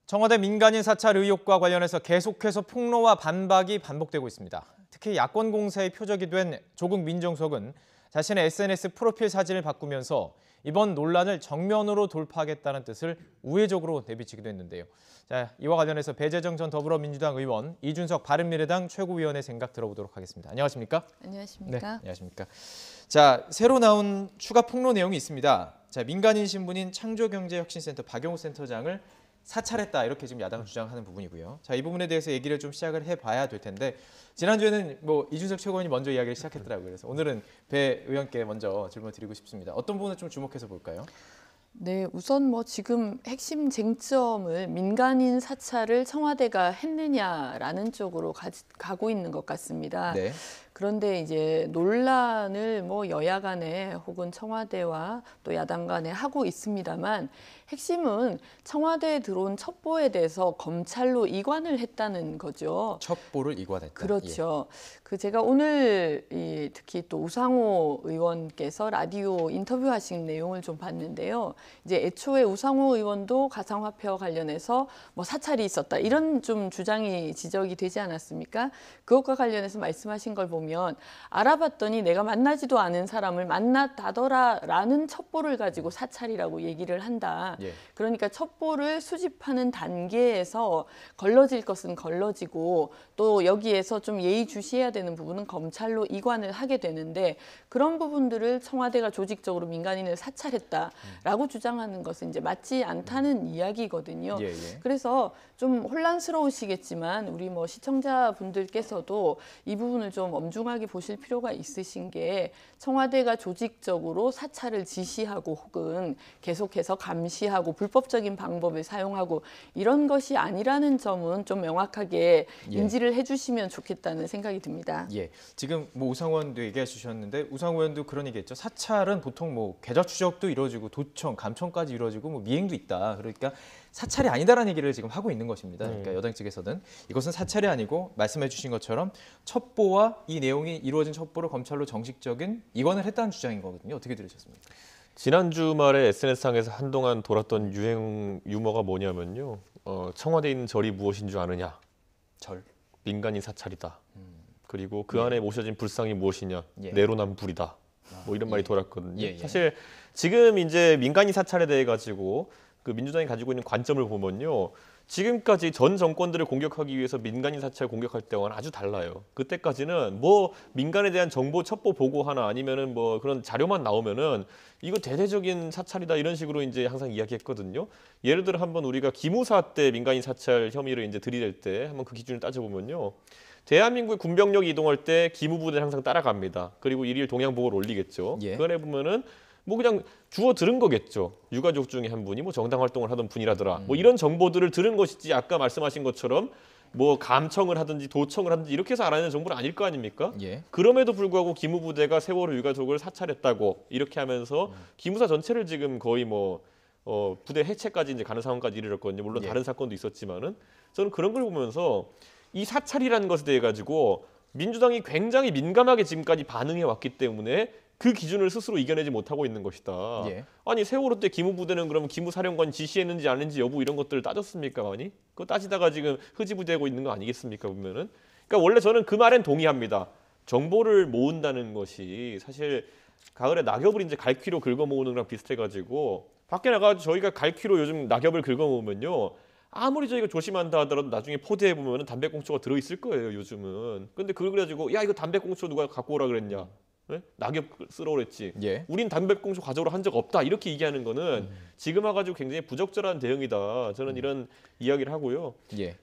청와대 민간인 사찰 의혹과 관련해서 계속해서 폭로와 반박이 반복되고 있습니다. 특히 야권 공세의 표적이 된 조국 민정수석은 자신의 SNS 프로필 사진을 바꾸면서 이번 논란을 정면으로 돌파하겠다는 뜻을 우회적으로 내비치기도 했는데요. 자, 이와 관련해서 배재정 전 더불어민주당 의원, 이준석 바른미래당 최고위원의 생각 들어보도록 하겠습니다. 안녕하십니까? 안녕하십니까? 네, 안녕하십니까? 자, 새로 나온 추가 폭로 내용이 있습니다. 자, 민간인 신분인 창조경제혁신센터 박용우 센터장을 사찰했다, 이렇게 지금 야당은 주장하는 부분이고요. 자, 이 부분에 대해서 얘기를 좀 시작을 해봐야 될 텐데, 지난주에는 이준석 최고위원이 먼저 이야기를 시작했더라고요. 그래서 오늘은 배 의원께 먼저 질문 드리고 싶습니다. 어떤 부분을 좀 주목해서 볼까요? 네, 우선 지금 핵심 쟁점을 민간인 사찰을 청와대가 했느냐라는 쪽으로 가고 있는 것 같습니다. 네. 그런데 이제 논란을 여야 간에 혹은 청와대와 또 야당 간에 하고 있습니다만, 핵심은 청와대에 들어온 첩보에 대해서 검찰로 이관을 했다는 거죠. 첩보를 이관했다. 그렇죠. 제가 오늘 특히 또 우상호 의원께서 라디오 인터뷰하신 내용을 좀 봤는데요. 이제 애초에 우상호 의원도 가상화폐와 관련해서 사찰이 있었다, 이런 좀 주장이 지적이 되지 않았습니까? 그것과 관련해서 말씀하신 걸 보면 알아봤더니 내가 만나지도 않은 사람을 만났다더라라는 첩보를 가지고 사찰이라고 얘기를 한다. 예. 그러니까 첩보를 수집하는 단계에서 걸러질 것은 걸러지고, 또 여기에서 좀 예의주시해야 되는 부분은 검찰로 이관을 하게 되는데, 그런 부분들을 청와대가 조직적으로 민간인을 사찰했다라고 주장하는 것은 이제 맞지 않다는 이야기거든요. 예, 예. 그래서 좀 혼란스러우시겠지만 우리 시청자분들께서도 이 부분을 좀 엄중하게 보실 필요가 있으신 게, 청와대가 조직적으로 사찰을 지시하고 혹은 계속해서 감시하고 불법적인 방법을 사용하고 이런 것이 아니라는 점은 좀 명확하게 인지를 해주시면 좋겠다는 생각이 듭니다. 예, 지금 우상호 의원도 얘기해 주셨는데, 우상호 의원도 그런 얘기했죠. 사찰은 보통 계좌 추적도 이루어지고 도청, 감청까지 이루어지고 미행도 있다. 그러니까 사찰이 아니다라는 얘기를 지금 하고 있는 것입니다. 그러니까 여당 측에서는 이것은 사찰이 아니고 말씀해 주신 것처럼 첩보와 이 내용이 이루어진 첩보를 검찰로 정식적인 이관을 했다는 주장인 거거든요. 어떻게 들으셨습니까? 지난 주말에 SNS상에서 한동안 돌았던 유행 유머가 뭐냐면요. 청와대에 있는 절이 무엇인 줄 아느냐? 절. 민간인 사찰이다. 그리고 그 안에 모셔진 불상이 무엇이냐? 내로남 불이다. 이런 말이 돌았거든요. 사실 지금 이제 민간인 사찰에 대해 가지고 그 민주당이 가지고 있는 관점을 보면요. 지금까지 전 정권들을 공격하기 위해서 민간인 사찰 공격할 때와는 아주 달라요. 그때까지는 민간에 대한 정보 첩보 보고 하나 아니면은 그런 자료만 나오면은 이거 대대적인 사찰이다, 이런 식으로 이제 항상 이야기했거든요. 예를 들어 한번 우리가 기무사 때 민간인 사찰 혐의를 이제 들이댈 때 한번 그 기준을 따져보면요. 대한민국의 군병력이 이동할 때 기무부대를 항상 따라갑니다. 그리고 일일 동향보고를 올리겠죠. 그 안에 보면은 그냥 주워 들은 거겠죠. 유가족 중에 한 분이 정당 활동을 하던 분이라더라. 이런 정보들을 들은 것이지, 아까 말씀하신 것처럼 감청을 하든지 도청을 하든지 이렇게 해서 알아내는 정보는 아닐 거 아닙니까? 그럼에도 불구하고 기무부대가 세월호 유가족을 사찰했다고 이렇게 하면서 기무사 전체를 지금 거의 부대 해체까지 이제 가는 상황까지 이르렀거든요. 물론 다른 사건도 있었지만은, 저는 그런 걸 보면서 이 사찰이라는 것에 대해 가지고 민주당이 굉장히 민감하게 지금까지 반응해 왔기 때문에 그 기준을 스스로 이겨내지 못하고 있는 것이다. 아니, 세월호 때 기무부대는 그러면 기무사령관이 지시했는지 아닌지 여부 이런 것들을 따졌습니까? 아니? 그거 따지다가 지금 흐지부지되고 있는 거 아니겠습니까? 보면은. 그러니까 원래 저는 그 말엔 동의합니다. 정보를 모은다는 것이 사실 가을에 낙엽을 이제 갈퀴로 긁어 모으는 거랑 비슷해가지고, 밖에 나가서 저희가 갈퀴로 요즘 낙엽을 긁어 모으면요. 아무리 저희가 조심한다 하더라도 나중에 포대에 보면 담배꽁초가 들어있을 거예요, 요즘은. 근데 그걸 가지고 야, 이거 담배꽁초 누가 갖고 오라 그랬냐? 네? 낙엽 쓰러 그랬지. 우린 담배꽁초 가져오라 한 적 없다, 이렇게 얘기하는 거는 지금 와가지고 굉장히 부적절한 대응이다. 저는 이런 이야기를 하고요.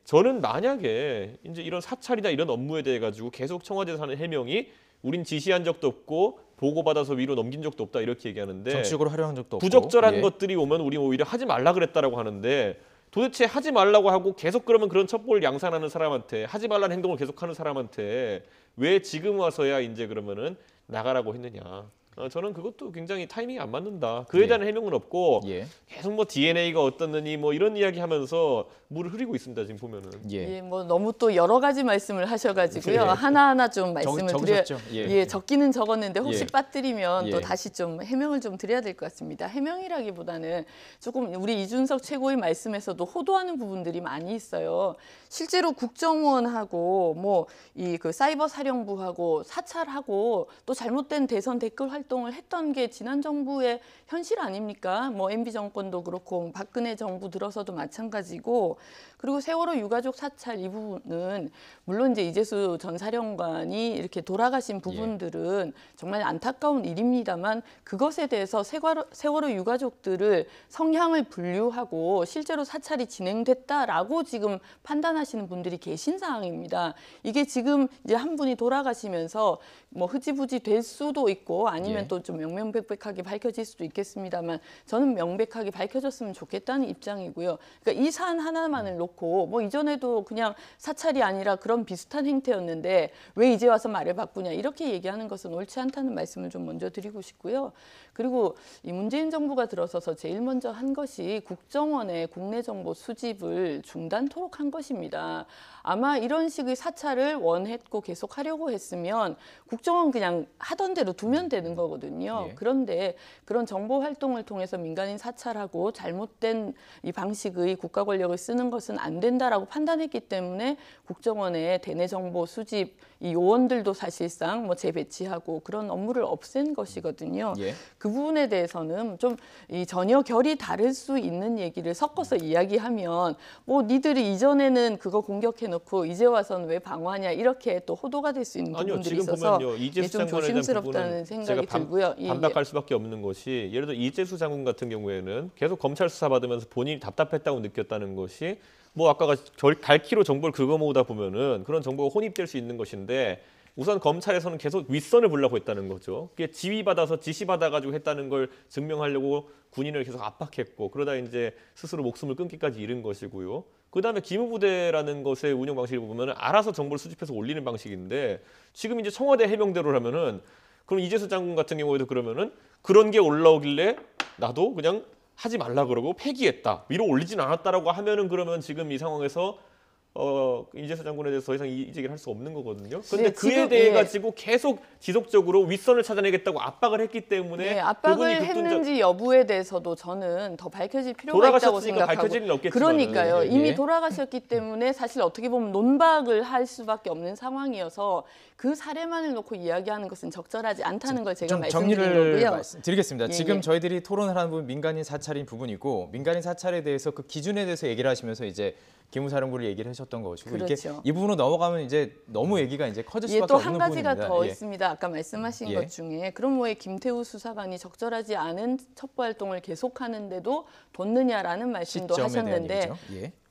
저는 만약에 이제 이런 사찰이나 이런 업무에 대해 가지고 계속 청와대에서 하는 해명이 우린 지시한 적도 없고 보고받아서 위로 넘긴 적도 없다, 이렇게 얘기하는데, 정치적으로 활용한 적도 없고 부적절한 것들이 오면 우리 오히려 하지 말라 그랬다라고 하는데, 도대체 하지 말라고 하고 계속 그러면 그런 첩보를 양산하는 사람한테, 하지 말라는 행동을 계속하는 사람한테 왜 지금 와서야 이제 그러면은 나가라고 했느냐. 저는 그것도 굉장히 타이밍이 안 맞는다. 그에 대한 해명은 없고 계속 뭐 DNA가 어떻느니 뭐 이런 이야기하면서 물을 흐리고 있습니다. 지금 보면은. 예, 뭐 너무 또 여러 가지 말씀을 하셔가지고요. 하나하나 좀 말씀을 드려. 적기는 적었는데 혹시 빠뜨리면 또 다시 좀 해명을 좀 드려야 될 것 같습니다. 해명이라기보다는 조금 우리 이준석 최고의 말씀에서도 호도하는 부분들이 많이 있어요. 실제로 국정원하고 뭐 이 그 사이버 사령부하고 사찰하고 또 잘못된 대선 댓글 활동을 했던 게 지난 정부의 현실 아닙니까? 뭐 MB 정권도 그렇고 박근혜 정부 들어서도 마찬가지고, 그리고 세월호 유가족 사찰 이 부분은 물론 이제 이재수 전 사령관이 이렇게 돌아가신 부분들은 정말 안타까운 일입니다만, 그것에 대해서 세월호 유가족들을 성향을 분류하고 실제로 사찰이 진행됐다라고 지금 판단하시는 분들이 계신 상황입니다. 이게 지금 이제 한 분이 돌아가시면서 뭐 흐지부지 될 수도 있고 아니면 또 좀 명명백백하게 밝혀질 수도 있겠습니다만, 저는 명백하게 밝혀졌으면 좋겠다는 입장이고요. 그러니까 이 사안 하나만을 놓고 뭐 이전에도 그냥 사찰이 아니라 그런 비슷한 행태였는데 왜 이제 와서 말을 바꾸냐 이렇게 얘기하는 것은 옳지 않다는 말씀을 좀 먼저 드리고 싶고요. 그리고 이 문재인 정부가 들어서서 제일 먼저 한 것이 국정원의 국내 정보 수집을 중단토록 한 것입니다. 아마 이런 식의 사찰을 원했고 계속 하려고 했으면 국정원 그냥 하던 대로 두면 되는 거거든요. 그런데 그런 정보 활동을 통해서 민간인 사찰하고 잘못된 이 방식의 국가 권력을 쓰는 것은 안 된다라고 판단했기 때문에 국정원의 대내 정보 수집 이 요원들도 사실상 뭐 재배치하고 그런 업무를 없앤 것이거든요. 그 부분에 대해서는 좀 이 전혀 결이 다를 수 있는 얘기를 섞어서 이야기하면 뭐 니들이 이전에는 그거 공격해놓고 이제 와서는 왜 방어하냐 이렇게 또 호도가 될 수 있는 부분들이 있어서 좀 조심스럽다는 생각이 들고요. 반박할 수밖에 없는 것이, 예를 들어 이재수 장군 같은 경우에는 계속 검찰 수사 받으면서 본인이 답답했다고 느꼈다는 것이, 뭐 아까 갈키로 정보를 긁어 모으다 보면은 그런 정보가 혼입될 수 있는 것인데, 우선 검찰에서는 계속 윗선을 보려고 했다는 거죠. 그게 지휘받아서 지시받아가지고 했다는 걸 증명하려고 군인을 계속 압박했고, 그러다 이제 스스로 목숨을 끊기까지 잃은 것이고요. 그다음에 기무부대라는 것의 운영 방식을 보면 알아서 정보를 수집해서 올리는 방식인데, 지금 이제 청와대 해명대로라면은, 그럼 이재수 장군 같은 경우에도 그러면은 그런 게 올라오길래 나도 그냥 하지 말라 그러고 폐기했다, 위로 올리진 않았다라고 하면은, 그러면 지금 이 상황에서 이재수 장군에 대해서 더 이상 이 얘기를 할 수 없는 거거든요. 그런데 그에 대해 가지고 계속 지속적으로 윗선을 찾아내겠다고 압박을 했기 때문에, 압박을 했는지 여부에 대해서도 저는 더 밝혀질 필요가 있다고 생각하고. 밝혀질 일은 없겠지만, 그러니까요. 이미 돌아가셨기 때문에 사실 어떻게 보면 논박을 할 수밖에 없는 상황이어서 그 사례만을 놓고 이야기하는 것은 적절하지 않다는 걸 제가 말씀드린 거고요. 말씀드리겠습니다. 지금 저희들이 토론을 하는 부분 민간인 사찰인 부분이고, 민간인 사찰에 대해서 그 기준에 대해서 얘기를 하시면서 이제 기무사령부를 얘기를 하셨던 것이고, 그렇죠. 이게 이 부분으로 넘어가면 이제 너무 얘기가 이제 커질 수밖에 없는 부분입니다. 또 한 가지가 더 있습니다. 아까 말씀하신 것 중에, 그럼 왜 김태우 수사관이 적절하지 않은 첩보 활동을 계속하는데도 뒀느냐라는 말씀도 하셨는데,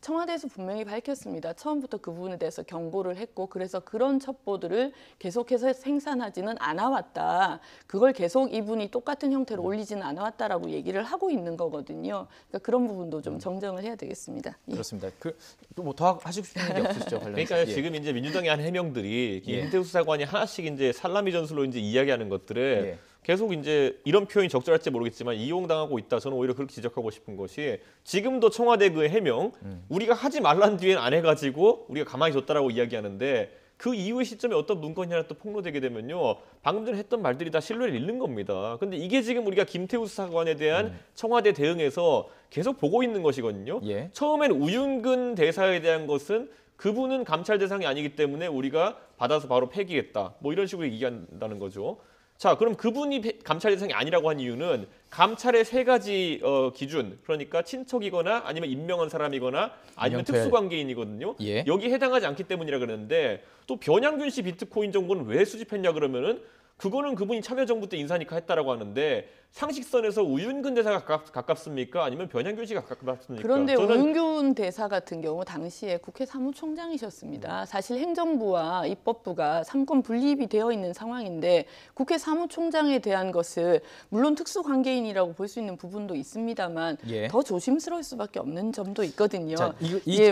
청와대에서 분명히 밝혔습니다. 처음부터 그 부분에 대해서 경고를 했고, 그래서 그런 첩보들을 계속해서 생산하지는 않아왔다. 그걸 계속 이분이 똑같은 형태로 올리지는 않아왔다라고 얘기를 하고 있는 거거든요. 그러니까 그런 부분도 좀 정정을 해야 되겠습니다. 그렇습니다. 뭐 더 하시고 싶은 얘기 없으시죠? 그러니까 지금 이제 민주당의 한 해명들이 김태우 수사관이 하나씩 이제 살라미 전술로 이제 이야기하는 것들을 계속 이제 이런 표현이 적절할지 모르겠지만 이용당하고 있다. 저는 오히려 그렇게 지적하고 싶은 것이, 지금도 청와대 그 해명 우리가 하지 말란 뒤엔 안 해가지고 우리가 가만히 뒀다라고 이야기하는데, 그 이후의 시점에 어떤 문건이 하나 또 폭로되게 되면요, 방금 전에 했던 말들이 다 신뢰를 잃는 겁니다. 근데 이게 지금 우리가 김태우 수사관에 대한 청와대 대응에서 계속 보고 있는 것이거든요. 처음엔 우윤근 대사에 대한 것은 그분은 감찰 대상이 아니기 때문에 우리가 받아서 바로 폐기했다, 뭐 이런 식으로 얘기한다는 거죠. 자, 그럼 그분이 감찰 대상이 아니라고 한 이유는 감찰의 세 가지 기준, 그러니까 친척이거나 아니면 임명한 사람이거나 아니면 특수관계인이거든요. 여기 해당하지 않기 때문이라 그러는데, 또 변양균 씨 비트코인 정보는 왜 수집했냐 그러면은, 그거는 그분이 참여정부 때 인사니까 했다라고 하는데, 상식선에서 우윤근 대사가 가깝습니까? 아니면 변양균 씨가 가깝습니까? 그런데 저는 우윤균 대사 같은 경우 당시에 국회 사무총장이셨습니다. 사실 행정부와 입법부가 삼권 분립이 되어 있는 상황인데 국회 사무총장에 대한 것을 물론 특수관계인이라고 볼 수 있는 부분도 있습니다만 예. 더 조심스러울 수밖에 없는 점도 있거든요. 자,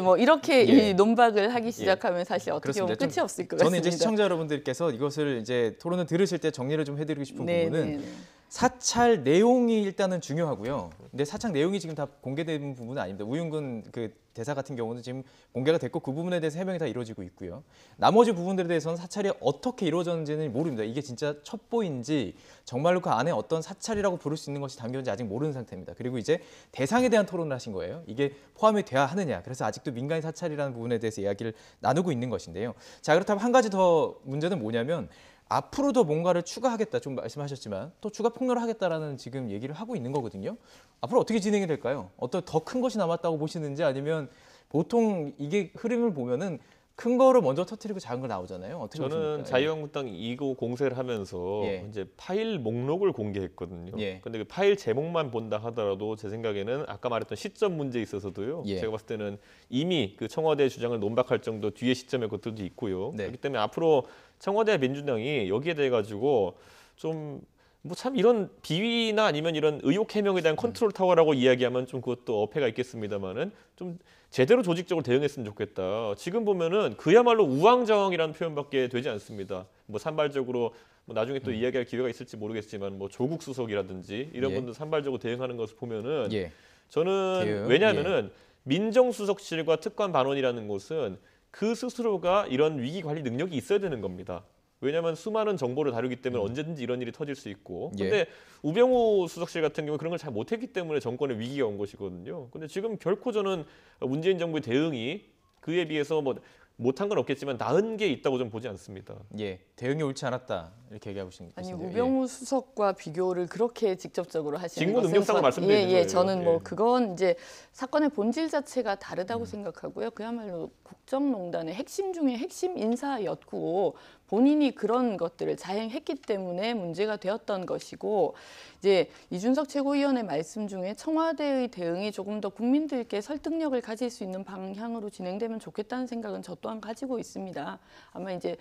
뭐 이렇게 예. 이 논박을 하기 시작하면 사실 어떻게 보면 그렇습니다. 끝이 없을 것 저는 같습니다. 이제 시청자 여러분들께서 이것을 이제 토론을 들으실 때 정리를 좀 해드리고 싶은 부분은 사찰 내용이 일단은 중요하고요. 근데 사찰 내용이 지금 다 공개된 부분은 아닙니다. 우윤근 그 대사 같은 경우는 지금 공개가 됐고 그 부분에 대해서 해명이 다 이루어지고 있고요. 나머지 부분들에 대해서는 사찰이 어떻게 이루어졌는지는 모릅니다. 이게 진짜 첩보인지 정말로 그 안에 어떤 사찰이라고 부를 수 있는 것이 담겼는지 아직 모르는 상태입니다. 그리고 이제 대상에 대한 토론을 하신 거예요. 이게 포함이 돼야 하느냐. 그래서 아직도 민간인 사찰이라는 부분에 대해서 이야기를 나누고 있는 것인데요. 자, 그렇다면 한 가지 더 문제는 뭐냐면 앞으로도 뭔가를 추가하겠다, 좀 말씀하셨지만 또 추가 폭로를 하겠다라는 지금 얘기를 하고 있는 거거든요. 앞으로 어떻게 진행이 될까요? 어떤 더 큰 것이 남았다고 보시는지 아니면 보통 이게 흐름을 보면은 큰 거를 먼저 터뜨리고 작은 걸 나오잖아요. 어떻게 저는 보십니까? 자유한국당 이거 공세를 하면서 예. 이제 파일 목록을 공개했거든요. 예. 근데 그 파일 제목만 본다 하더라도 제 생각에는 아까 말했던 시점 문제에 있어서도요. 예. 제가 봤을 때는 이미 그 청와대 주장을 논박할 정도 뒤에 시점의 것들도 있고요. 네. 그렇기 때문에 앞으로 청와대 민주당이 여기에 대해 가지고 좀 뭐 참 이런 비위나 아니면 이런 의혹 해명에 대한 컨트롤 타워라고 이야기하면 좀 그것도 어폐가 있겠습니다만은 좀 제대로 조직적으로 대응했으면 좋겠다. 지금 보면은 그야말로 우왕좌왕이라는 표현밖에 되지 않습니다. 뭐 산발적으로 뭐 나중에 또 이야기할 기회가 있을지 모르겠지만 뭐 조국 수석이라든지 이런 예. 분들 산발적으로 대응하는 것을 보면은 예. 저는 대응, 왜냐하면은 민정수석실과 특감반원이라는 곳은 그 스스로가 이런 위기 관리 능력이 있어야 되는 겁니다. 왜냐하면 수많은 정보를 다루기 때문에 언제든지 이런 일이 터질 수 있고. 근데 예. 우병우 수석실 같은 경우 그런 걸 잘 못했기 때문에 정권에 위기가 온 것이거든요. 근데 지금 결코 저는 문재인 정부의 대응이 그에 비해서 뭐 못한 건 없겠지만 나은 게 있다고 좀 보지 않습니다. 예, 대응이 옳지 않았다 이렇게 얘기하고 계신데요. 아니 우병우 수석과 비교를 그렇게 직접적으로 하시는 직무 것은 능력상을 말씀드리는 거예요. 저는 뭐 예. 그건 이제 사건의 본질 자체가 다르다고 생각하고요. 그야말로 국정농단의 핵심 중에 핵심 인사였고 본인이 그런 것들을 자행했기 때문에 문제가 되었던 것이고 이제 이준석 최고위원의 말씀 중에 청와대의 대응이 조금 더 국민들께 설득력을 가질 수 있는 방향으로 진행되면 좋겠다는 생각은 저 또한 가지고 있습니다. 아마 이제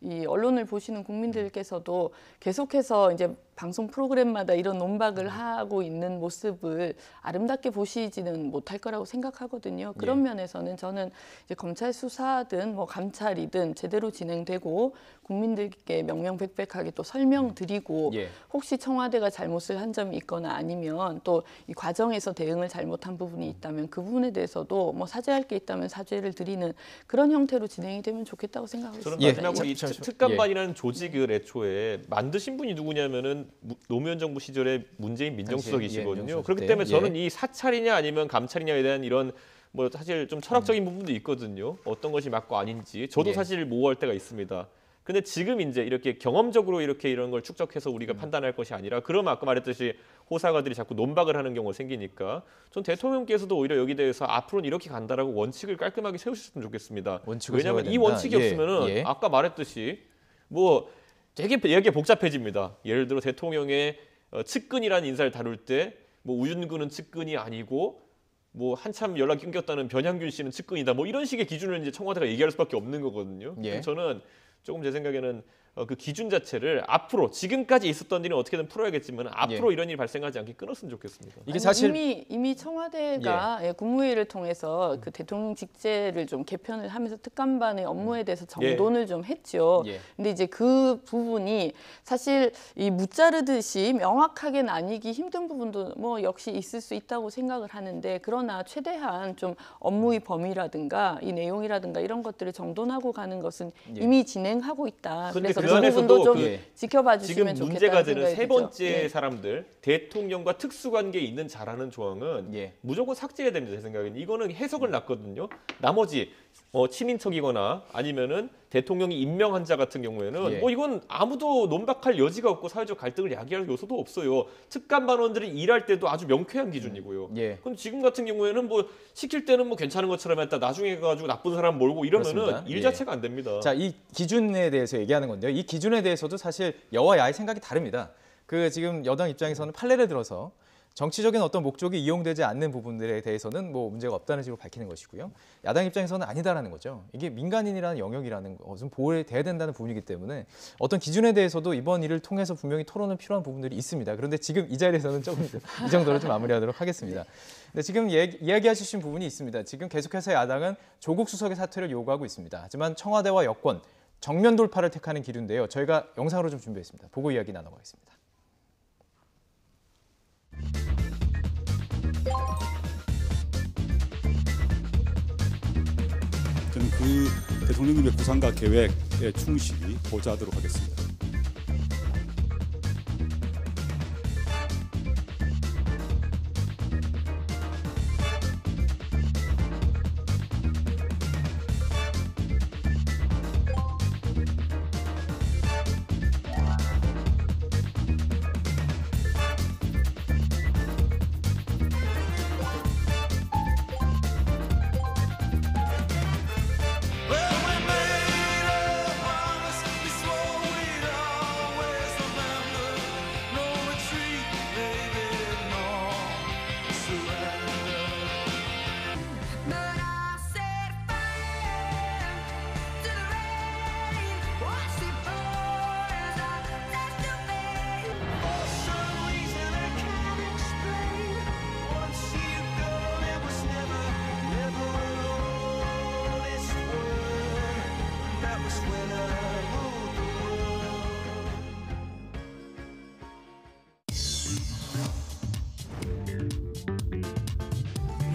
이 언론을 보시는 국민들께서도 계속해서 이제 방송 프로그램마다 이런 논박을 하고 있는 모습을 아름답게 보시지는 못할 거라고 생각하거든요. 그런 면에서는 저는 이제 검찰 수사든 뭐 감찰이든 제대로 진행되고 국민들께 명명백백하게 또 설명드리고 혹시 청와대가 잘못을 한 점이 있거나 아니면 또 이 과정에서 대응을 잘못한 부분이 있다면 그 부분에 대해서도 뭐 사죄할 게 있다면 사죄를 드리는 그런 형태로 진행이 되면 좋겠다고 생각하고 저는 있습니다. 마지막으로 이 특감반이라는 조직을 애초에 만드신 분이 누구냐면은 노무현 정부 시절에 문재인 민정수석이시거든요. 그렇기 때문에 저는 이 사찰이냐 아니면 감찰이냐에 대한 이런 뭐 사실 좀 철학적인 부분도 있거든요. 어떤 것이 맞고 아닌지 저도 사실 모호할 때가 있습니다. 근데 지금 이제 이렇게 경험적으로 이렇게 이런 걸 축적해서 우리가 판단할 것이 아니라 그러면 아까 말했듯이 호사가들이 자꾸 논박을 하는 경우가 생기니까 전 대통령께서도 오히려 여기 대해서 앞으로는 이렇게 간다라고 원칙을 깔끔하게 세우셨으면 좋겠습니다. 왜냐하면 이 원칙이 없으면은 아까 말했듯이 뭐 되게 이야기가 복잡해집니다. 예를 들어 대통령의 측근이라는 인사를 다룰 때 뭐 우윤근은 측근이 아니고 뭐 한참 연락이 끊겼다는 변양균 씨는 측근이다. 뭐 이런 식의 기준을 이제 청와대가 얘기할 수밖에 없는 거거든요. 저는 조금 제 생각에는 그 기준 자체를 앞으로 지금까지 있었던 일은 어떻게든 풀어야겠지만 앞으로 이런 일이 발생하지 않게 끊었으면 좋겠습니다. 이게 사실 이미 청와대가 국무회의를 통해서 그 대통령 직제를 좀 개편을 하면서 특감반의 업무에 대해서 정돈을 좀 했죠. 근데 이제 그 부분이 사실 이 무자르듯이 명확하게 나뉘기 힘든 부분도 뭐 역시 있을 수 있다고 생각을 하는데 그러나 최대한 좀 업무의 범위라든가 이 내용이라든가 이런 것들을 정돈하고 가는 것은 이미 진행하고 있다. 그래서 그 부분도 좀 지켜봐 주시면 지금 문제가 좋겠다는 되는 세 번째 들죠. 사람들 대통령과 특수관계에 있는 자라는 조항은 무조건 삭제해야 됩니다. 제 생각에는 이거는 해석을 놨거든요. 나머지 친인척이거나 아니면은 대통령이 임명한 자 같은 경우에는 뭐 이건 아무도 논박할 여지가 없고 사회적 갈등을 야기할 요소도 없어요. 특감반원들이 일할 때도 아주 명쾌한 기준이고요. 그럼 지금 같은 경우에는 뭐 시킬 때는 뭐 괜찮은 것처럼 했다. 나중에 가지고 나쁜 사람 몰고 이러면은 그렇습니다. 일 자체가 안 됩니다. 자, 이 기준에 대해서 얘기하는 건데요. 이 기준에 대해서도 사실 여와 야의 생각이 다릅니다. 그 지금 여당 입장에서는 판례를 들어서 정치적인 어떤 목적이 이용되지 않는 부분들에 대해서는 뭐 문제가 없다는 식으로 밝히는 것이고요. 야당 입장에서는 아니다라는 거죠. 이게 민간인이라는 영역이라는 것은 보호돼야 된다는 부분이기 때문에 어떤 기준에 대해서도 이번 일을 통해서 분명히 토론은 필요한 부분들이 있습니다. 그런데 지금 이 자리에서는 조금 이 정도로 좀 마무리하도록 하겠습니다. 근데 지금 이야기하신 부분이 있습니다. 지금 계속해서 야당은 조국 수석의 사퇴를 요구하고 있습니다. 하지만 청와대와 여권 정면 돌파를 택하는 기류인데요. 저희가 영상으로 좀 준비했습니다. 보고 이야기 나눠보겠습니다. 저는 그 대통령님의 구상과 계획에 충실히 보좌하도록 하겠습니다.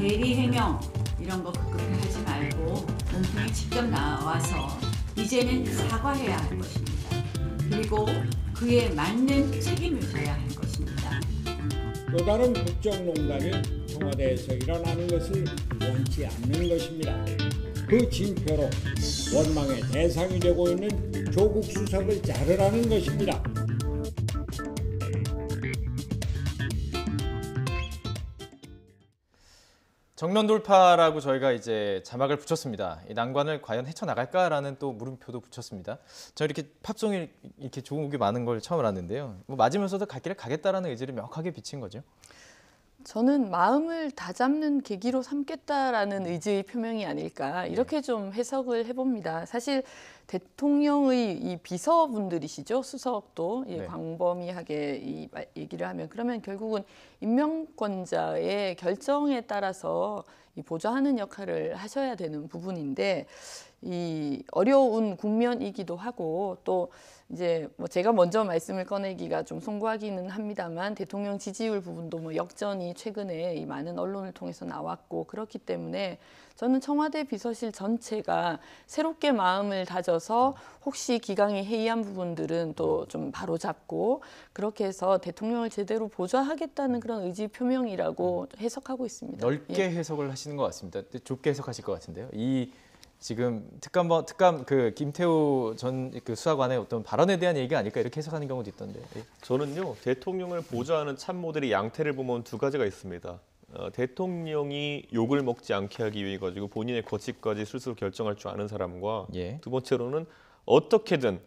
대리 해명 이런 거 급급히 하지 말고 몸통이 직접 나와서 이제는 사과해야 할 것입니다. 그리고 그에 맞는 책임을 져야 할 것입니다. 또 다른 국정농단이 청와대에서 일어나는 것을 원치 않는 것입니다. 그 징표로 원망의 대상이 되고 있는 조국 수석을 자르라는 것입니다. 정면 돌파라고 저희가 이제 자막을 붙였습니다. 이 난관을 과연 헤쳐나갈까라는 또 물음표도 붙였습니다. 저 이렇게 팝송이 이렇게 조국이 많은 걸 처음 알았는데요. 뭐 맞으면서도 갈 길을 가겠다라는 의지를 명확하게 비친 거죠. 저는 마음을 다잡는 계기로 삼겠다라는 의지의 표명이 아닐까 이렇게 좀 해석을 해봅니다. 사실 대통령의 이 비서분들이시죠. 수석도 네. 광범위하게 이 얘기를 하면 그러면 결국은 임명권자의 결정에 따라서 이 보좌하는 역할을 하셔야 되는 부분인데 이 어려운 국면이기도 하고 또 이제 뭐 제가 먼저 말씀을 꺼내기가 좀 송구하기는 합니다만 대통령 지지율 부분도 뭐 역전이 최근에 이 많은 언론을 통해서 나왔고 그렇기 때문에 저는 청와대 비서실 전체가 새롭게 마음을 다져서 혹시 기강이 해이한 부분들은 또 좀 바로잡고 그렇게 해서 대통령을 제대로 보좌하겠다는 그런 의지 표명이라고 해석하고 있습니다. 넓게 해석을 하시는 것 같습니다. 좁게 해석하실 것 같은데요. 이 지금 특감 그 김태우 전 그 수사관의 어떤 발언에 대한 얘기가 아닐까 이렇게 해석하는 경우도 있던데. 저는요 대통령을 보좌하는 참모들의 양태를 보면 두 가지가 있습니다. 대통령이 욕을 먹지 않게 하기 위해 가지고 본인의 거취까지 스스로 결정할 줄 아는 사람과 예. 두 번째로는 어떻게든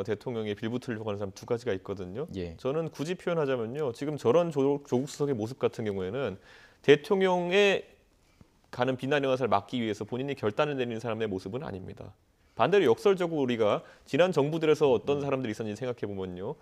대통령에 빌붙으려고 하는 사람 두 가지가 있거든요. 예. 저는 굳이 표현하자면요 지금 저런 조국 수석의 모습 같은 경우에는 대통령의 가는 비난 영화를 막기 위해서 본인이 결단을 내리는 사람의 모습은 아닙니다. 반대로 역설적으로 우리가 지난 정부들에서 어떤 사람들이 있었는지 생각해 보면요.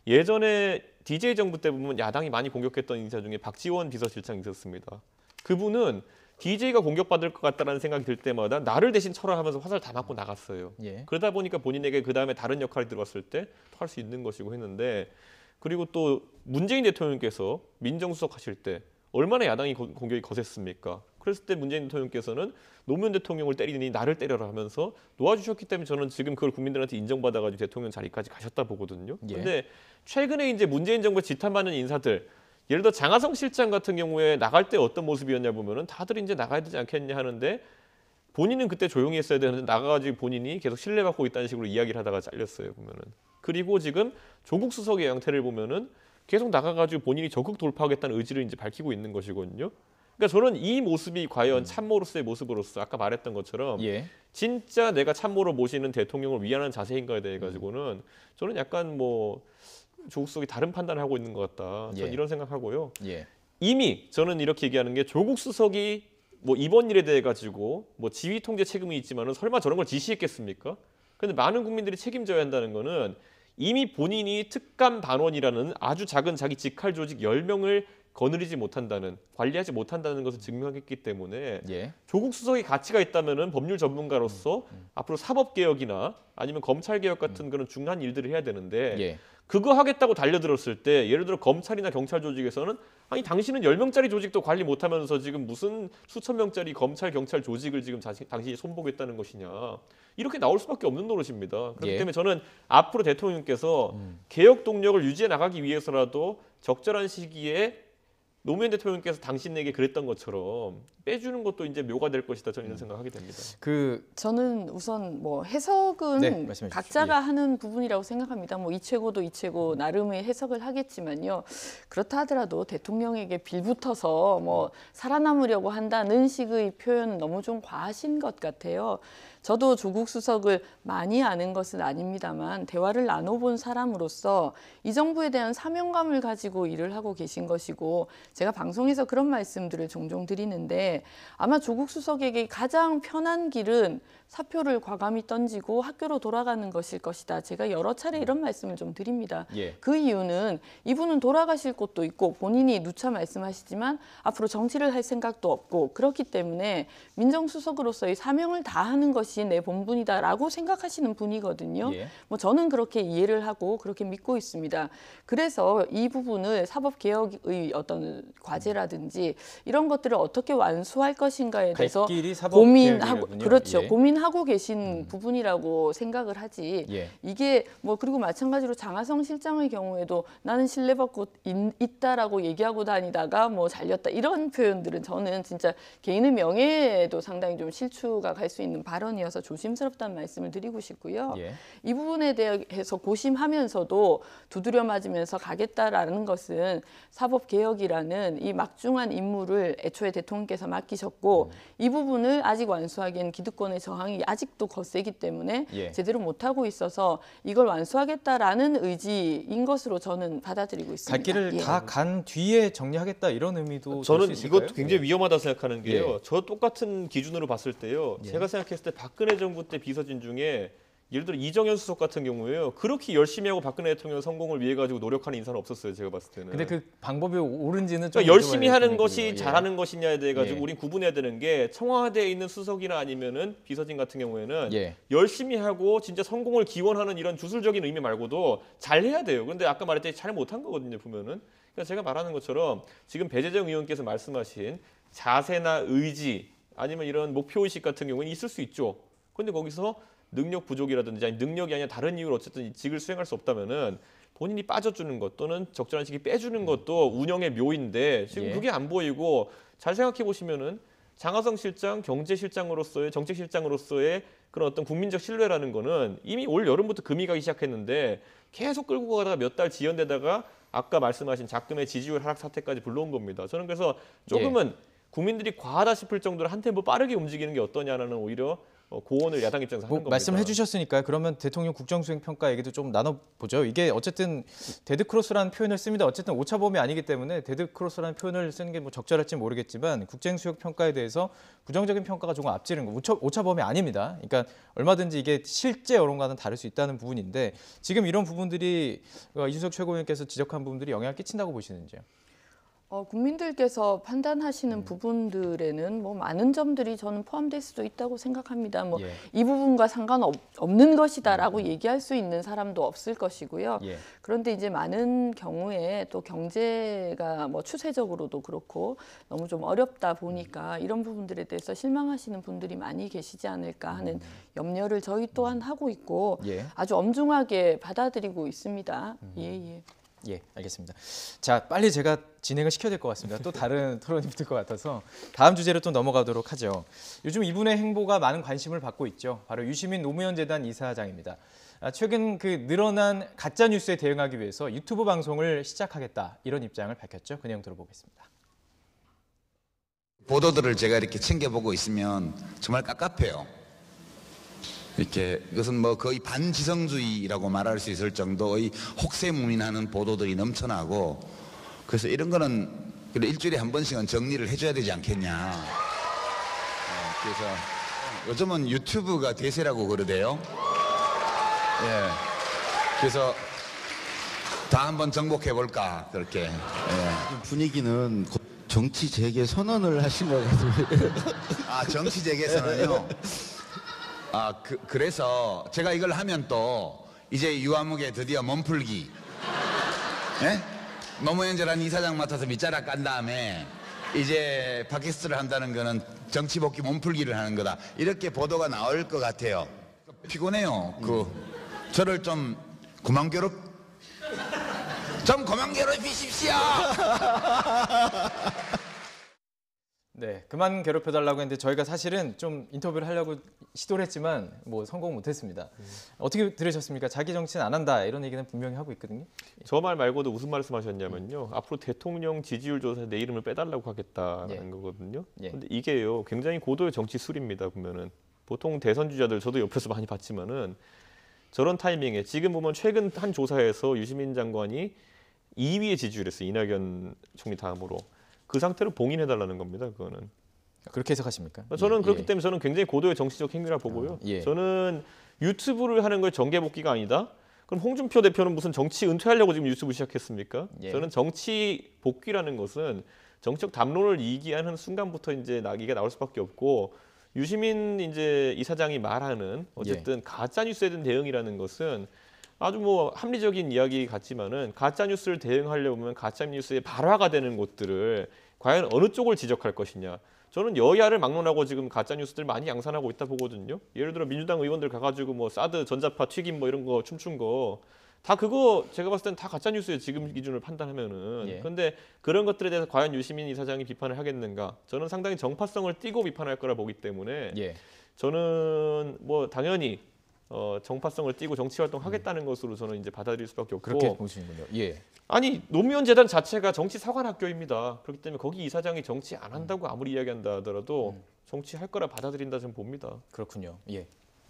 예전에 DJ 정부 때 보면 야당이 많이 공격했던 인사 중에 박지원 비서실장이 있었습니다. 그분은 DJ가 공격받을 것 같다는 생각이 들 때마다 나를 대신 쳐라 하면서 화살 다 맞고 나갔어요. 예. 그러다 보니까 본인에게 그 다음에 다른 역할이 들어왔을 때 할 수 있는 것이고 했는데 그리고 또 문재인 대통령께서 민정수석 하실 때 얼마나 야당이 공격이 거셌습니까? 그랬을 때 문재인 대통령께서는 노무현 대통령을 때리니 나를 때려라 하면서 놓아주셨기 때문에 저는 지금 그걸 국민들한테 인정받아가지고 대통령 자리까지 가셨다 보거든요. 예. 근데 최근에 이제 문재인 정부에 지탄받는 인사들 예를 들어 장하성 실장 같은 경우에 나갈 때 어떤 모습이었냐 보면은 다들 이제 나가야 되지 않겠냐 하는데 본인은 그때 조용히 했어야 되는데 나가가지고 본인이 계속 신뢰받고 있다는 식으로 이야기를 하다가 잘렸어요 보면은. 그리고 지금 조국 수석의 양태를 보면은 계속 나가가지고 본인이 적극 돌파하겠다는 의지를 이제 밝히고 있는 것이거든요. 그러니까 저는 이 모습이 과연 참모로서의 모습으로서 아까 말했던 것처럼 예. 진짜 내가 참모로 모시는 대통령을 위하는 자세인가에 대해 가지고는 저는 약간 뭐 조국 수석이 다른 판단을 하고 있는 것 같다. 저는 예. 이런 생각하고요. 예. 이미 저는 이렇게 얘기하는 게 조국 수석이 뭐 이번 일에 대해 가지고 뭐 지휘 통제 책임이 있지만은 설마 저런 걸 지시했겠습니까? 그런데 많은 국민들이 책임져야 한다는 거는 이미 본인이 특감 반원이라는 아주 작은 자기 직할 조직 10명을 거느리지 못한다는, 관리하지 못한다는 것을 증명했기 때문에 예. 조국 수석이 가치가 있다면은 법률 전문가로서 앞으로 사법 개혁이나 아니면 검찰 개혁 같은 그런 중요한 일들을 해야 되는데 예. 그거 하겠다고 달려들었을 때 예를 들어 검찰이나 경찰 조직에서는 아니 당신은 10명짜리 조직도 관리 못하면서 지금 무슨 수천 명짜리 검찰 경찰 조직을 지금 당신이 손보겠다는 것이냐 이렇게 나올 수밖에 없는 노릇입니다. 그렇기 예. 때문에 저는 앞으로 대통령께서 개혁 동력을 유지해 나가기 위해서라도 적절한 시기에 노무현 대통령께서 당신에게 그랬던 것처럼 빼주는 것도 이제 묘가 될 것이다. 저는 이런 생각하게 됩니다. 저는 우선 뭐 해석은 네, 말씀해 각자가 주십시오. 하는 부분이라고 생각합니다. 뭐 이최고도 이최고 나름의 해석을 하겠지만요. 그렇다 하더라도 대통령에게 빌붙어서 뭐 살아남으려고 한다는 식의 표현은 너무 좀 과하신 것 같아요. 저도 조국 수석을 많이 아는 것은 아닙니다만 대화를 나눠본 사람으로서 이 정부에 대한 사명감을 가지고 일을 하고 계신 것이고 제가 방송에서 그런 말씀들을 종종 드리는데 아마 조국 수석에게 가장 편한 길은 사표를 과감히 던지고 학교로 돌아가는 것일 것이다. 제가 여러 차례 이런 말씀을 좀 드립니다. 예. 그 이유는 이분은 돌아가실 곳도 있고 본인이 누차 말씀하시지만 앞으로 정치를 할 생각도 없고 그렇기 때문에 민정수석으로서의 사명을 다하는 것이 내 본분이다라고 생각하시는 분이거든요. 예. 뭐 저는 그렇게 이해를 하고 그렇게 믿고 있습니다. 그래서 이 부분을 사법개혁의 어떤 과제라든지 이런 것들을 어떻게 완수할 것인가에 대해서 갈 길이 고민하고 사법개혁이군요. 그렇죠. 예. 고민하고 계신 부분이라고 생각을 하지. 예. 이게 뭐 그리고 마찬가지로 장하성 실장의 경우에도 나는 신뢰받고 있다라고 얘기하고 다니다가 뭐 잘렸다 이런 표현들은 저는 진짜 개인의 명예에도 상당히 좀 실추가 갈 수 있는 발언이어서 조심스럽다는 말씀을 드리고 싶고요. 예. 이 부분에 대해서 고심하면서도 두드려 맞으면서 가겠다라는 것은 사법개혁이라는 이 막중한 임무를 애초에 대통령께서 맡기셨고 이 부분을 아직 완수하기에는 기득권의 저항이 아직도 거세기 때문에 예. 제대로 못하고 있어서 이걸 완수하겠다라는 의지인 것으로 저는 받아들이고 있습니다. 갈 길을 예. 다 간 뒤에 정리하겠다 이런 의미도 저는 될수 있을까요? 이것도 굉장히 위험하다 생각하는 게요. 예. 저 똑같은 기준으로 봤을 때요. 예. 제가 생각했을 때 박근혜 정부 때 비서진 중에 예를 들어 이정현 수석 같은 경우에요. 그렇게 열심히 하고 박근혜 대통령 성공을 위해 가지고 노력하는 인사는 없었어요. 제가 봤을 때는. 근데 그 방법이 옳은지는 좀 그러니까 열심히 여쭤봐야 하는 되는 것이 부분이고요. 예. 잘하는 것이냐에 대해 가지고 예. 우린 구분해야 되는 게 청와대에 있는 수석이나 아니면은 비서진 같은 경우에는 예. 열심히 하고 진짜 성공을 기원하는 이런 주술적인 의미 말고도 잘해야 돼요. 근데 아까 말했듯이 잘 못한 거거든요. 보면은. 그러니까 제가 말하는 것처럼 지금 배재정 의원께서 말씀하신 자세나 의지 아니면 이런 목표의식 같은 경우는 있을 수 있죠. 그런데 거기서 능력 부족이라든지 아니 능력이 아니라 다른 이유로 어쨌든 이 직을 수행할 수 없다면은 본인이 빠져주는 것 또는 적절한 시기 빼주는 것도 운영의 묘인데 지금 예. 그게 안 보이고 잘 생각해 보시면은 장하성 실장 경제실장으로서의 정책실장으로서의 그런 어떤 국민적 신뢰라는 거는 이미 올 여름부터 금이 가기 시작했는데 계속 끌고 가다가 몇 달 지연되다가 아까 말씀하신 작금의 지지율 하락 사태까지 불러온 겁니다. 저는 그래서 조금은 국민들이 과하다 싶을 정도로 한 템포 빠르게 움직이는 게 어떠냐는 오히려 고언을 야당 입장에서 하는 겁니다. 말씀해 주셨으니까요. 그러면 대통령 국정수행 평가 얘기도 좀 나눠보죠. 이게 어쨌든 데드크로스라는 표현을 씁니다. 어쨌든 오차범위 아니기 때문에 데드크로스라는 표현을 쓰는 게 뭐 적절할지 모르겠지만 국정수행 평가에 대해서 부정적인 평가가 조금 앞지른 거. 오차범위 아닙니다. 그러니까 얼마든지 이게 실제 여론과는 다를 수 있다는 부분인데 지금 이런 부분들이 이준석 최고위원께서 지적한 부분들이 영향을 끼친다고 보시는지요? 국민들께서 판단하시는 부분들에는 뭐 많은 점들이 저는 포함될 수도 있다고 생각합니다. 뭐 예. 이 부분과 상관없는 것이다라고 얘기할 수 있는 사람도 없을 것이고요. 예. 그런데 이제 많은 경우에 또 경제가 뭐 추세적으로도 그렇고 너무 좀 어렵다 보니까 이런 부분들에 대해서 실망하시는 분들이 많이 계시지 않을까 하는 염려를 저희 또한 하고 있고 예. 아주 엄중하게 받아들이고 있습니다. 예. 예, 알겠습니다. 자, 빨리 제가 진행을 시켜야 될 것 같습니다. 또 다른 토론이 붙을 것 같아서 다음 주제로 또 넘어가도록 하죠. 요즘 이분의 행보가 많은 관심을 받고 있죠. 바로 유시민 노무현 재단 이사장입니다. 최근 그 늘어난 가짜 뉴스에 대응하기 위해서 유튜브 방송을 시작하겠다 이런 입장을 밝혔죠. 그 내용 들어보겠습니다. 보도들을 제가 이렇게 챙겨보고 있으면 정말 깝깝해요. 이렇게 그것은 뭐 거의 반지성주의라고 말할 수 있을 정도의 혹세무민하는 보도들이 넘쳐나고 그래서 이런 거는 일주일에 한 번씩은 정리를 해줘야 되지 않겠냐. 그래서 요즘은 유튜브가 대세라고 그러대요. 예. 그래서 다 한번 정복해 볼까 그렇게. 예. 분위기는 정치 재개 선언을 하신 것 같습니다. 아, 정치 재개 선언요. 아, 그래서 제가 이걸 하면 또 이제 유아무개 드디어 몸풀기. 예? 노무현 재단 이사장 맡아서 밑자락 깐 다음에 이제 팟캐스트를 한다는 거는 정치 복귀 몸풀기를 하는 거다. 이렇게 보도가 나올 것 같아요. 피곤해요. 저를 좀 그만 괴롭히십시오. 네, 그만 괴롭혀달라고 했는데 저희가 사실은 좀 인터뷰를 하려고 시도를 했지만 뭐 성공 못했습니다. 어떻게 들으셨습니까? 자기 정치는 안 한다 이런 얘기는 분명히 하고 있거든요. 저 말 말고도 무슨 말씀하셨냐면요. 앞으로 대통령 지지율 조사에 내 이름을 빼달라고 하겠다는 거거든요. 근데 이게요, 굉장히 고도의 정치 술입니다. 보면은 보통 대선 주자들 저도 옆에서 많이 봤지만은 저런 타이밍에 지금 보면 최근 한 조사에서 유시민 장관이 2위의 지지율이었어요. 이낙연 총리 다음으로. 그 상태로 봉인해달라는 겁니다. 그거는. 그렇게 해석하십니까? 저는 그렇기 때문에 저는 굉장히 고도의 정치적 행위라 보고요. 저는 유튜브를 하는 걸 정계 복귀가 아니다. 그럼 홍준표 대표는 무슨 정치 은퇴하려고 지금 유튜브 시작했습니까? 저는 정치 복귀라는 것은 정치적 담론을 이기하는 순간부터 이제 이게 나올 수밖에 없고 유시민 이제 이사장이 말하는 어쨌든 가짜 뉴스에 대한 대응이라는 것은 아주 뭐 합리적인 이야기 같지만은 가짜 뉴스를 대응하려면 가짜 뉴스의 발화가 되는 것들을 과연 어느 쪽을 지적할 것이냐. 저는 여야를 막론하고 지금 가짜 뉴스들 많이 양산하고 있다 보거든요. 예를 들어 민주당 의원들 가가지고 뭐 사드 전자파 튀김 뭐 이런 거 춤춘 거 다 그거 제가 봤을 땐 다 가짜 뉴스예요. 지금 기준을 판단하면은. 그런데 그런 것들에 대해서 과연 유시민 이사장이 비판을 하겠는가? 저는 상당히 정파성을 띠고 비판할 거라 보기 때문에 저는 뭐 당연히 정파성을 띠고 정치 활동하겠다는 것으로 저는 이제 받아들일 수밖에 없고. 그렇게 보시는군요. 아니 노무현 재단 자체가 정치 사관 학교입니다. 그렇기 때문에 거기 이사장이 정치 안 한다고 아무리 이야기한다 하더라도 정치할 거라 받아들인다 저는 봅니다. 그렇군요. 이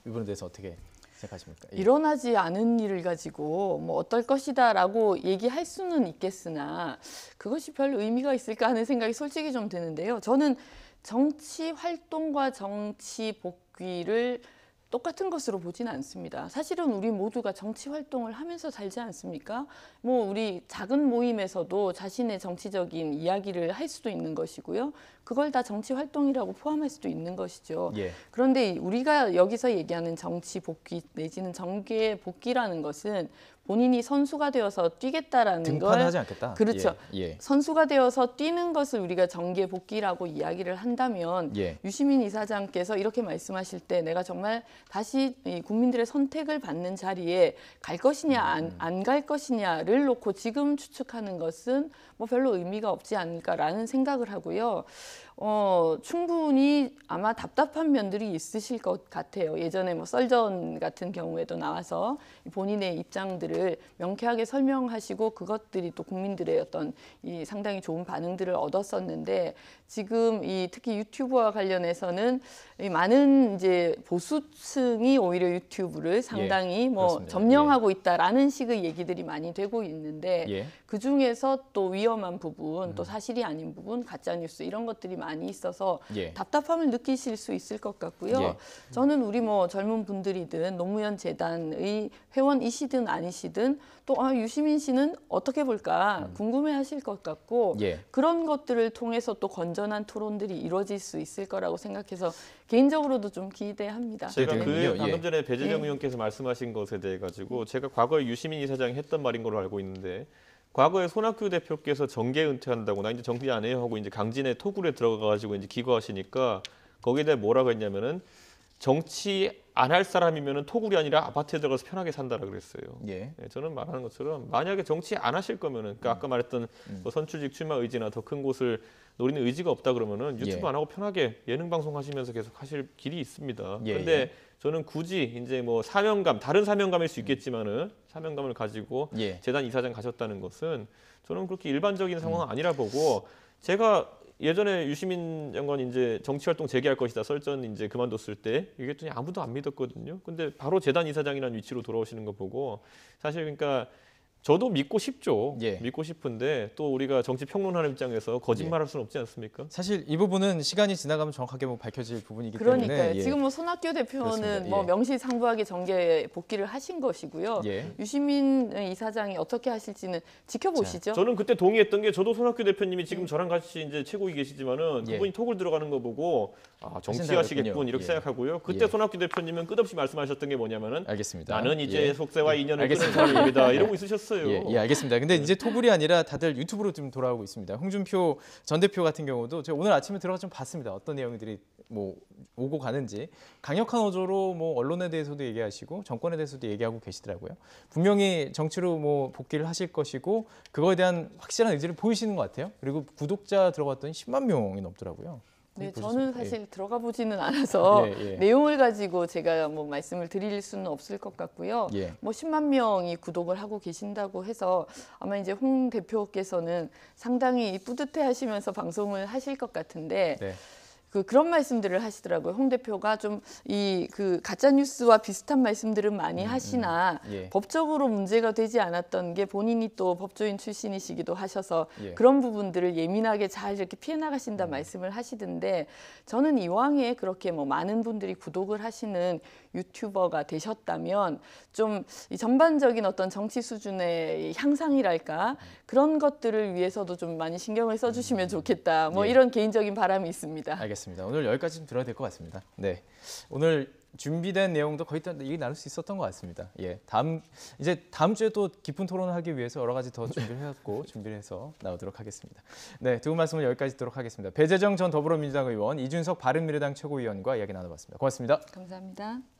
부분에 대해서 어떻게 생각하십니까? 일어나지 않은 일을 가지고 뭐 어떨 것이다라고 얘기할 수는 있겠으나 그것이 별 의미가 있을까 하는 생각이 솔직히 좀 드는데요. 저는 정치 활동과 정치 복귀를 똑같은 것으로 보진 않습니다. 사실은 우리 모두가 정치 활동을 하면서 살지 않습니까? 뭐 우리 작은 모임에서도 자신의 정치적인 이야기를 할 수도 있는 것이고요. 그걸 다 정치 활동이라고 포함할 수도 있는 것이죠. 그런데 우리가 여기서 얘기하는 정치 복귀 내지는 정계 복귀라는 것은 본인이 선수가 되어서 뛰겠다라는 등판을 하지 않겠다. 그렇죠. 선수가 되어서 뛰는 것을 우리가 정계 복귀라고 이야기를 한다면 유시민 이사장께서 이렇게 말씀하실 때 내가 정말 다시 국민들의 선택을 받는 자리에 갈 것이냐 안 갈 것이냐를 놓고 지금 추측하는 것은 뭐 별로 의미가 없지 않을까라는 생각을 하고요. 충분히 아마 답답한 면들이 있으실 것 같아요. 예전에 뭐 썰전 같은 경우에도 나와서 본인의 입장들을 명쾌하게 설명하시고 그것들이 또 국민들의 어떤 이 상당히 좋은 반응들을 얻었었는데 지금 특히 유튜브와 관련해서는 많은 이제 보수층이 오히려 유튜브를 상당히 점령하고 있다라는 식의 얘기들이 많이 되고 있는데 그 중에서 또 위험한 부분, 또 사실이 아닌 부분, 가짜 뉴스 이런 것들이 많이 있어서 답답함을 느끼실 수 있을 것 같고요. 저는 우리 뭐 젊은 분들이든 노무현 재단의 회원이시든 아니시든 또 유시민 씨는 어떻게 볼까 궁금해하실 것 같고 그런 것들을 통해서 또 건전한 토론들이 이루어질 수 있을 거라고 생각해서 개인적으로도 좀 기대합니다. 제가 방금 전에 배재정 의원께서 말씀하신 것에 대해 가지고 제가 과거에 유시민 이사장이 했던 말인 걸로 알고 있는데 과거에 손학규 대표께서 정계 은퇴한다고 나 이제 정계 안 해요 하고 이제 강진의 토굴에 들어가가지고 이제 기거하시니까 거기에 대해 뭐라고 했냐면은 정치 안 할 사람이면은 토굴이 아니라 아파트에 들어가서 편하게 산다라 그랬어요. 저는 말하는 것처럼 만약에 정치 안 하실 거면은 그러니까 아까 말했던 뭐 선출직 출마 의지나 더 큰 곳을 노리는 의지가 없다 그러면은 유튜브 안 하고 편하게 예능 방송 하시면서 계속 하실 길이 있습니다. 그런데 저는 굳이 이제 뭐 사명감, 다른 사명감일 수 있겠지만은 사명감을 가지고 재단 이사장 가셨다는 것은 저는 그렇게 일반적인 상황은 아니라 보고 제가 예전에 유시민 장관이 이제 정치활동 재개할 것이다 설전 이제 그만뒀을 때 얘기했더니 아무도 안 믿었거든요. 근데 바로 재단 이사장이라는 위치로 돌아오시는 거 보고 사실 그러니까 저도 믿고 싶죠. 예. 믿고 싶은데 또 우리가 정치 평론하는 입장에서 거짓말할 수는 없지 않습니까? 사실 이 부분은 시간이 지나가면 정확하게 뭐 밝혀질 부분이기 그러니까요. 때문에 예. 지금 뭐 손학규 대표는 그렇습니다. 뭐 예. 명실상부하게 정계 복귀를 하신 것이고요. 예. 유시민 이사장이 어떻게 하실지는 지켜보시죠. 저는 그때 동의했던 게 저도 손학규 대표님이 지금 저랑 같이 이제 최고위 계시지만은 예. 그분이 톡을 들어가는 거 보고 아, 정치하시겠군 하신다고 이렇게 예. 생각하고요. 그때 예. 손학규 대표님은 끝없이 말씀하셨던 게 뭐냐면은 알겠습니다. 나는 이제 예. 속세와 예. 인연을 끊은 알겠습니다. 사람입니다. 이러고 있으셨어요. 예, 예, 알겠습니다. 근데 이제 토글이 아니라 다들 유튜브로 좀 돌아오고 있습니다. 홍준표 전 대표 같은 경우도 제가 오늘 아침에 들어가 좀 봤습니다. 어떤 내용들이 뭐 오고 가는지 강력한 어조로 뭐 언론에 대해서도 얘기하시고 정권에 대해서도 얘기하고 계시더라고요. 분명히 정치로 뭐 복귀를 하실 것이고 그거에 대한 확실한 의지를 보이시는 것 같아요. 그리고 구독자 들어갔더니 10만 명이 넘더라고요. 네, 보셨습니까? 저는 사실 들어가 보지는 않아서 예, 예. 내용을 가지고 제가 뭐 말씀을 드릴 수는 없을 것 같고요. 예. 뭐 10만 명이 구독을 하고 계신다고 해서 아마 이제 홍 대표께서는 상당히 뿌듯해하시면서 방송을 하실 것 같은데 네. 그런 말씀들을 하시더라고요. 홍 대표가 좀 이 가짜 뉴스와 비슷한 말씀들은 많이 하시나 예. 법적으로 문제가 되지 않았던 게 본인이 또 법조인 출신이시기도 하셔서 예. 그런 부분들을 예민하게 잘 이렇게 피해 나가신다 말씀을 하시던데 저는 이왕에 그렇게 뭐 많은 분들이 구독을 하시는 유튜버가 되셨다면 좀 이 전반적인 어떤 정치 수준의 향상이랄까 그런 것들을 위해서도 좀 많이 신경을 써주시면 좋겠다. 뭐 예. 이런 개인적인 바람이 있습니다. 알겠습니다. 오늘 여기까지 좀 들어야 될 것 같습니다. 네, 오늘 준비된 내용도 거의 다 얘기 나눌 수 있었던 것 같습니다. 예, 다음 주에 또 깊은 토론을 하기 위해서 여러 가지 더 준비를 해갖고 준비를 해서 나오도록 하겠습니다. 네, 두 분 말씀을 여기까지 듣도록 하겠습니다. 배재정 전 더불어민주당 의원, 이준석 바른미래당 최고위원과 이야기 나눠봤습니다. 고맙습니다. 감사합니다.